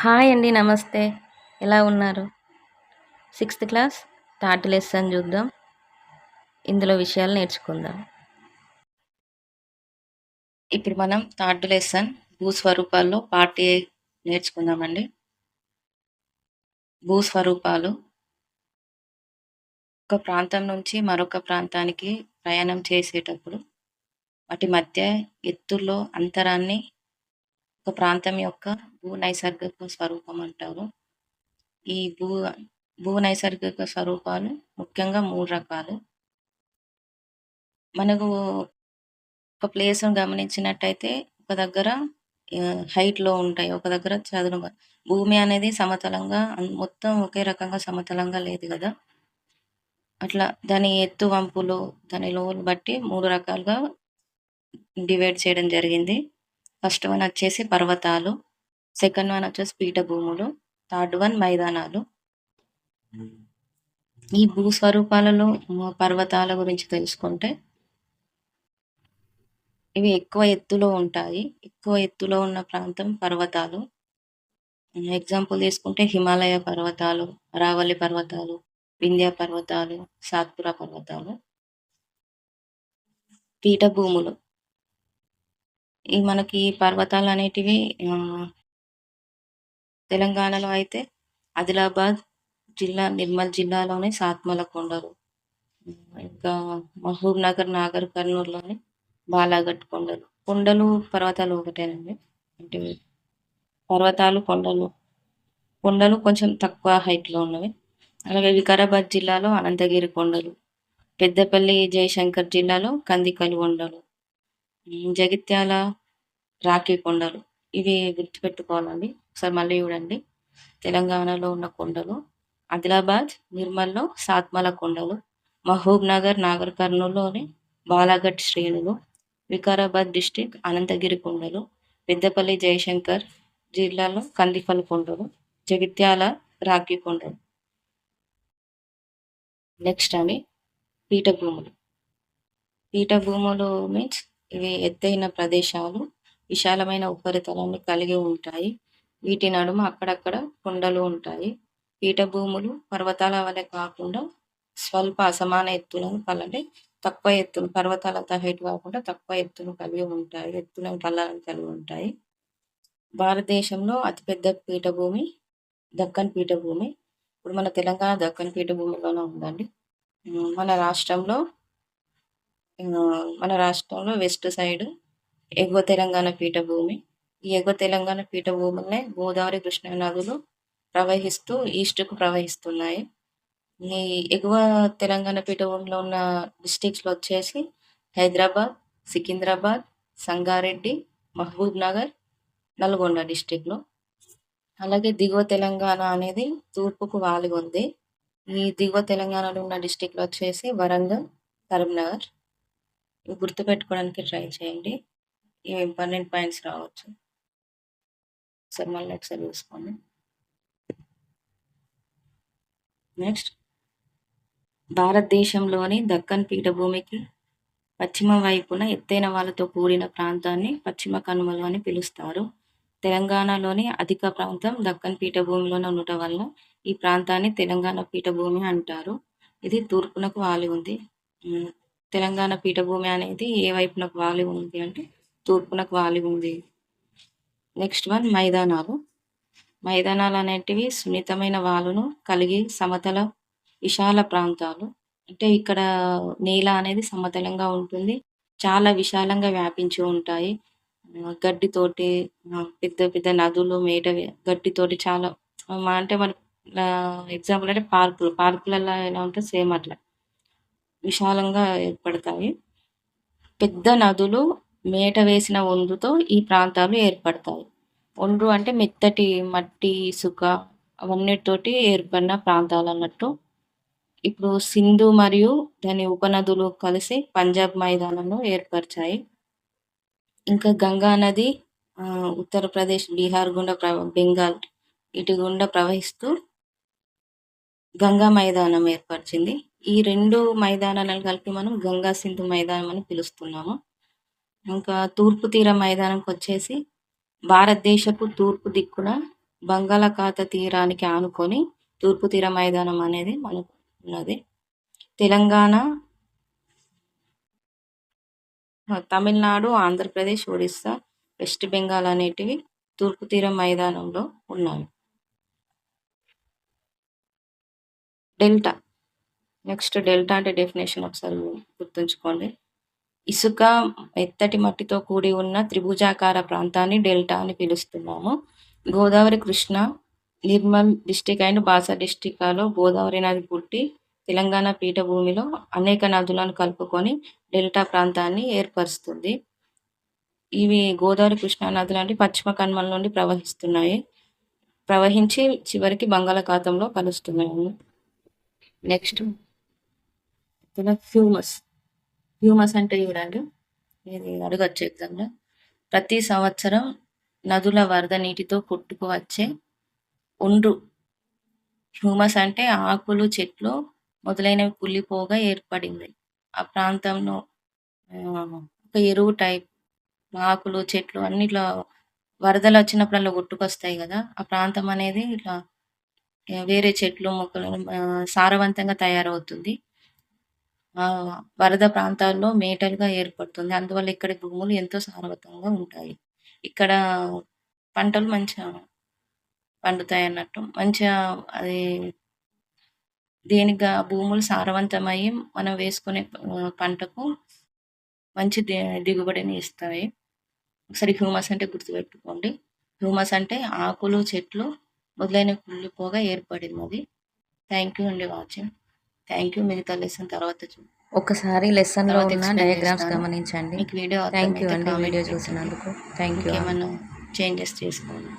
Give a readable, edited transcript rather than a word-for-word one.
Hi అండి. నమస్తే. ఎలా ఉన్నారు? సిక్స్త్ క్లాస్ థర్డ్ లెసన్ చూద్దాం. ఇందులో విషయాలు నేర్చుకుందాం. ఇప్పుడు మనం థర్డ్ లెసన్ భూస్వరూపాల్లో పార్ట్ ఏ నేర్చుకుందామండి. భూస్వరూపాలు ఒక ప్రాంతం నుంచి మరొక ప్రాంతానికి ప్రయాణం చేసేటప్పుడు వాటి మధ్య ఎత్తుల్లో అంతరాన్ని ఒక ప్రాంతం యొక్క భూ నైసర్గిక స్వరూపం అంటారు. ఈ భూ నైసర్గిక స్వరూపాలు ముఖ్యంగా 3 రకాలు. మనకు ఒక ప్లేస్‌ను గమనించినట్టయితే ఒక దగ్గర హైట్‌లో ఉంటాయి. ఒక దగ్గర చదునుగా. భూమి అనేది సమతలంగా మొత్తం ఒకే రకంగా సమతలంగా లేదు గదా! అట్లా దాని ఎత్తు వంపులు, దాని లోను బట్టి 3 రకాలుగా డివైడ్ చేయడం జరిగింది. ఫస్ట్ వన్ వచ్చేసి పర్వతాలు, సెకండ్ వన్ వచ్చేసి పీఠభూములు, థర్డ్ వన్ మైదానాలు. ఈ భూస్వరూపాలలో పర్వతాల గురించి తెలుసుకుంటే ఇవి ఎక్కువ ఎత్తులో ఉంటాయి. ఎక్కువ ఎత్తులో ఉన్న ప్రాంతం పర్వతాలు. ఎగ్జాంపుల్ తీసుకుంటే హిమాలయ పర్వతాలు, అరావళి పర్వతాలు, వింధ్య పర్వతాలు, సాత్పురా పర్వతాలు. పీఠభూములు. ఈ మనకి పర్వతాలు అనేటివి తెలంగాణలో అయితే ఆదిలాబాద్ జిల్లా, నిర్మల్ జిల్లాలోని సాత్మల కొండలు. ఇంకా మహబూబ్ నగర్, నాగర్ కర్నూల్‌లోని బాలాఘట్ కొండలు. కొండలు, పర్వతాలు ఒకటేనండి. అంటే పర్వతాలు, కొండలు. కొండలు కొంచెం తక్కువ హైట్‌లో ఉన్నవి. అలాగే వికారాబాద్ జిల్లాలో అనంతగిరి కొండలు. పెద్దపల్లి, జయశంకర్ జిల్లాలో కందికలు కొండలు. జగిత్యాల రాఖీ కొండలు. ఇవి గుర్తుపెట్టుకోవాలండి. ఒకసారి మళ్ళీ చూడండి. తెలంగాణలో ఉన్న కొండలు. ఆదిలాబాద్, నిర్మల్‌లో సాత్మల కొండలు. మహబూబ్ నగర్, నాగర్ కర్నూల్‌లోని బాలాఘట్ శ్రేణులు. వికారాబాద్ డిస్ట్రిక్ట్ అనంతగిరి కొండలు. పెద్దపల్లి, జయశంకర్ జిల్లాలో కందికలు కొండలు. జగిత్యాల రాఖీ కొండలు. నెక్స్ట్ అండి పీఠభూములు. పీఠభూములు మీన్స్ ఇవి ఎత్తైన ప్రదేశాలు, విశాలమైన ఉపరితలాన్ని కలిగి ఉంటాయి. వీటి నడుమ అక్కడక్కడ కొండలు ఉంటాయి. పీఠభూములు పర్వతాల వలె కాకుండా స్వల్ప అసమాన ఎత్తులను అంటే తక్కువ ఎత్తులు, పర్వతాలంత హైట్ కాకుండా తక్కువ ఎత్తును కలిగి ఉంటాయి. ఎత్తులను పల్లాలను కలిగి ఉంటాయి. భారతదేశంలో అతిపెద్ద పీఠభూమి దక్కన్ పీఠభూమి. ఇప్పుడు మన తెలంగాణ దక్కన్ పీఠభూమిలోనే ఉందండి. మన రాష్ట్రంలో వెస్ట్ సైడ్ ఎగువ తెలంగాణ పీఠభూమి. ఈ ఎగువ తెలంగాణ పీఠభూములనే గోదావరి, కృష్ణా నదులు ప్రవహిస్తూ ఈస్ట్‌కు ప్రవహిస్తున్నాయి. ఈ ఎగువ తెలంగాణ పీఠభూమిలో ఉన్న డిస్ట్రిక్ట్స్‌లో వచ్చేసి హైదరాబాద్, సికింద్రాబాద్, సంగారెడ్డి, మహబూబ్ నగర్, నల్గొండ డిస్ట్రిక్ట్‌లో. అలాగే దిగువ తెలంగాణ అనేది తూర్పుకు వాలి ఉంది. ఈ దిగువ తెలంగాణలో ఉన్న డిస్ట్రిక్ట్‌లు వచ్చేసి వరంగల్, కరీంనగర్. ఇవి గుర్తుపెట్టుకోవడానికి ట్రై చేయండి. ఇవి ఇంపార్టెంట్ పాయింట్స్ రావచ్చు. మళ్ళీ ఒకసారి చూసుకోండి. నెక్స్ట్ భారతదేశంలోని దక్కన్ పీఠభూమికి పశ్చిమ వైపున ఎత్తైన వాళ్ళతో కూడిన ప్రాంతాన్ని పశ్చిమ కనుమలు అని పిలుస్తారు. తెలంగాణలోని అధిక ప్రాంతం దక్కన్ పీఠభూమిలోనే ఉండటం వల్ల ఈ ప్రాంతాన్ని తెలంగాణ పీఠభూమి అంటారు. ఇది తూర్పునకు వాలి ఉంది. తెలంగాణ పీఠభూమి అనేది ఏ వైపునకు వాలి ఉంది అంటే తూర్పునకు వాలి ఉంది. నెక్స్ట్ వన్ మైదానాలు. మైదానాలు అనేటివి సున్నితమైన వాలును కలిగి సమతల విశాల ప్రాంతాలు. అంటే ఇక్కడ నేల అనేది సమతలంగా ఉంటుంది. చాలా విశాలంగా వ్యాపించి ఉంటాయి. గడ్డితోటి పెద్ద పెద్ద నదులు, గడ్డితోటి చాలా అంటే మన ఎగ్జాంపుల్ అంటే పార్కులలో ఎలా ఉంటదో సేమ్ అట్లా విశాలంగా ఏర్పడతాయి. పెద్ద నదులు మేట వేసిన ఒండ్రుతో ఈ ప్రాంతాలు ఏర్పడతాయి. ఒండ్రు అంటే మెత్తటి మట్టి, ఇసుక అవన్నిటితోటి ఏర్పడిన ప్రాంతాలన్నట్టు. ఇప్పుడు సింధు మరియు దాని ఉపనదులు కలిసి పంజాబ్ మైదానంలో ఏర్పరిచాయి. ఇంకా గంగా నది ఉత్తరప్రదేశ్, బీహార్ గుండా బెంగాల్ ఇటు గుండా ప్రవహిస్తూ గంగా మైదానం ఏర్పరిచింది. ఈ 2 మైదానాలను కలిపి మనం గంగా సింధు మైదానం అని పిలుస్తున్నాము. ఇంకా తూర్పు తీర మైదానంకొచ్చేసి భారతదేశపు తూర్పు దిక్కున బంగాళాఖాత తీరానికి ఆనుకొని తూర్పు తీర మైదానం అనేది మనకు ఉన్నది. తెలంగాణ, తమిళనాడు, ఆంధ్రప్రదేశ్, ఒడిస్సా, వెస్ట్ బెంగాల్ అనేటివి తూర్పు తీర మైదానంలో ఉన్నాయి. డెల్టా. నెక్స్ట్ డెల్టా అంటే డెఫినేషన్ ఒకసారి గుర్తుంచుకోండి. ఇసుక, మెత్తటి మట్టితో కూడి ఉన్న త్రిభుజాకార ప్రాంతాన్ని డెల్టా అని పిలుస్తున్నాము. గోదావరి, కృష్ణ, నిర్మల్ డిస్టిక్ అండ్ బాసా డిస్టిక్లో గోదావరి నది పుట్టి తెలంగాణ పీఠభూమిలో అనేక నదులను కలుపుకొని డెల్టా ప్రాంతాన్ని ఏర్పరుస్తుంది. ఇవి గోదావరి, కృష్ణా నదులు అంటే పశ్చిమ కనుమల నుండి ప్రవహించి చివరికి బంగాళాఖాతంలో కలుస్తున్నాయి. నెక్స్ట్ హ్యూమస్ అంటే చూడండి, ఇది అడగచ్చు ఎగ్జామ్లో. ప్రతి సంవత్సరం నదుల వరద నీటితో కొట్టుకు వచ్చే ఒండ్రు. హ్యూమస్ అంటే ఆకులు, చెట్లు మొదలైనవి కుళ్ళిపోగా ఏర్పడింది. ఆ ప్రాంతంలో ఒక ఎరువు టైప్ ఆకులు, చెట్లు అన్ని ఇట్లా వరదలు వచ్చినప్పుడల్లా కొట్టుకొస్తాయి కదా, ఆ ప్రాంతం అనేది ఇట్లా వేరే చెట్లు, మొక్కలు సారవంతంగా తయారవుతుంది. వరద ప్రాంతాల్లో మేటలుగా ఏర్పడుతుంది. అందువల్ల ఇక్కడ భూములు ఎంతో సారవంతంగా ఉంటాయి. ఇక్కడ పంటలు మంచిగా పండుతాయి అన్నట్టు. మంచిగా అది దేనిగా భూములు సారవంతమయ్యి మనం వేసుకునే పంటకు మంచి దిగుబడిని ఇస్తాయి. ఒకసారి హ్యూమస్ అంటే గుర్తుపెట్టుకోండి. హ్యూమస్ అంటే ఆకులు, చెట్లు మొదలైన కుళ్ళిపోగా ఏర్పడినది. థ్యాంక్ యూ అండి వాచింగ్. Thank you. మిగతా లెసన్ తర్వాత ఒకసారి లెసన్లో తర్వాత ఉన్న explain డయాగ్రామ్స్ చేస్తాను. గమనించండి. మీకు వీడియో థ్యాంక్ యూ అర్థమైతే అండి comment వీడియో పెట్టండి. చూసినందుకు. Thank you. ఇంకేమన్నా చేంజెస్ చేసుకోండి.